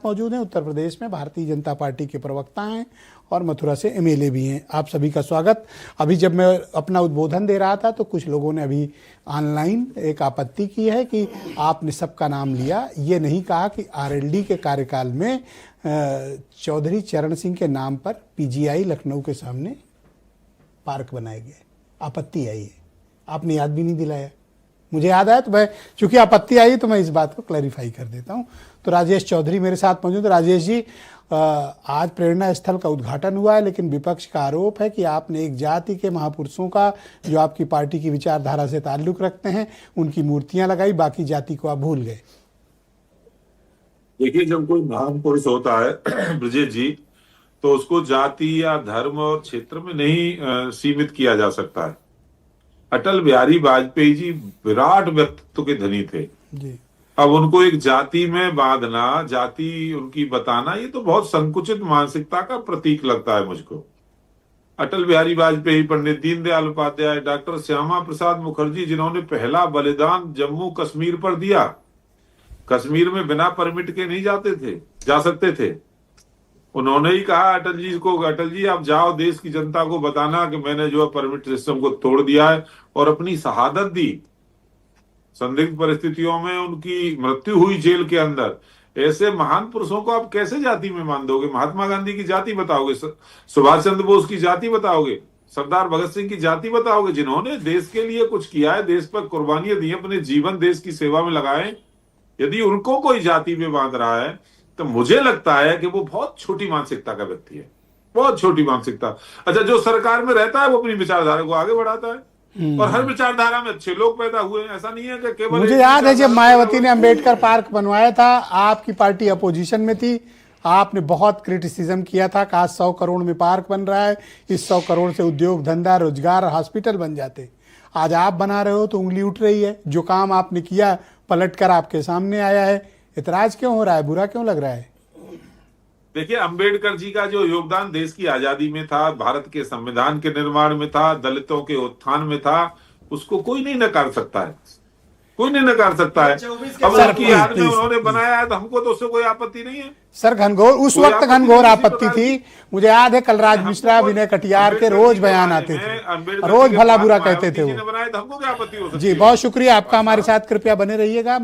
मौजूद हैं। उत्तर प्रदेश में भारतीय जनता पार्टी के प्रवक्ता हैं और मथुरा से एमएलए भी हैं। आप सभी का स्वागत। अभी जब मैं अपना उद्बोधन दे रहा था तो कुछ लोगों ने अभी ऑनलाइन एक आपत्ति की है कि आपने सबका नाम लिया, ये नहीं कहा कि आरएलडी के कार्यकाल में चौधरी चरण सिंह के नाम पर पीजीआई लखनऊ के सामने पार्क बनाए गए। आपत्ति आई है, आपने याद भी नहीं दिलाया। मुझे याद आया तो मैं, चूंकि आपत्ति आई तो मैं इस बात को क्लैरिफाई कर देता हूं। तो राजेश चौधरी मेरे साथ मौजूद है। राजेश जी, आज प्रेरणा स्थल का उद्घाटन हुआ है, लेकिन विपक्ष का आरोप है कि आपने एक जाति के महापुरुषों का, जो आपकी पार्टी की विचारधारा से ताल्लुक रखते हैं, उनकी मूर्तियां लगाई, बाकी जाति को आप भूल गए। देखिए, जब कोई महापुरुष होता है ब्रजेश जी, तो उसको जाति या धर्म और क्षेत्र में नहीं सीमित किया जा सकता है। अटल बिहारी वाजपेयी जी विराट व्यक्तित्व के धनी थे जी। अब उनको एक जाति में बांधना, जाति उनकी बताना, ये तो बहुत संकुचित मानसिकता का प्रतीक लगता है मुझको। अटल बिहारी वाजपेयी, पंडित दीनदयाल उपाध्याय, डॉक्टर श्यामा प्रसाद मुखर्जी, जिन्होंने पहला बलिदान जम्मू कश्मीर पर दिया, कश्मीर में बिना परमिट के नहीं जा सकते थे। उन्होंने ही कहा अटल जी को, अटल जी आप जाओ, देश की जनता को बताना कि मैंने जो है परमिट सिस्टम को तोड़ दिया है, और अपनी शहादत दी। संदिग्ध परिस्थितियों में उनकी मृत्यु हुई जेल के अंदर। ऐसे महान पुरुषों को आप कैसे जाति में मान दोगे? महात्मा गांधी की जाति बताओगे, सुभाष चंद्र बोस की जाति बताओगे, सरदार भगत सिंह की जाति बताओगे, जिन्होंने देश के लिए कुछ किया है, देश पर कुर्बानियां दी, अपने जीवन देश की सेवा में लगाए। यदि उनको कोई जाति में बांध रहा है तो मुझे लगता है कि वो बहुत छोटी मानसिकता का व्यक्ति है, बहुत छोटी मानसिकता। अच्छा, जो सरकार में रहता है वो अपनी विचारधारा को आगे बढ़ाता है, और हर विचारधारा में अच्छे लोग पैदा हुए हैं। ऐसा नहीं है कि केवल, मुझे याद है जब मायावती ने अंबेडकर पार्क बनवाया था, आपकी पार्टी अपोजिशन में थी, आपने बहुत क्रिटिसिज्म किया था, कहा 100 करोड़ में पार्क बन रहा है, इस 100 करोड़ से उद्योग धंधा रोजगार हॉस्पिटल बन जाते। आज आप बना रहे हो तो उंगली उठ रही है। जो काम आपने किया पलट कर आपके सामने आया है, इतराज क्यों हो रहा है, बुरा क्यों लग रहा है? देखिए, अंबेडकर जी का जो योगदान देश की आजादी में था, भारत के संविधान के निर्माण में था, दलितों के उत्थान में था, उसको कोई नहीं नकार सकता है, कोई नहीं नकार सकता है। अब उनकी याद में उन्होंने बनाया है तो हमको तो उससे कोई आपत्ति नहीं है। सर, घनघोर उस वक्त घनघोर आपत्ति थी। मुझे याद है कलराज मिश्रा, विनय कटियार के रोज बयान आते थे, रोज भला बुरा कहते थे वो। हमको क्या आपत्ति हो सकती है? जी, बहुत शुक्रिया आपका, हमारे साथ कृपया बने रहिएगा।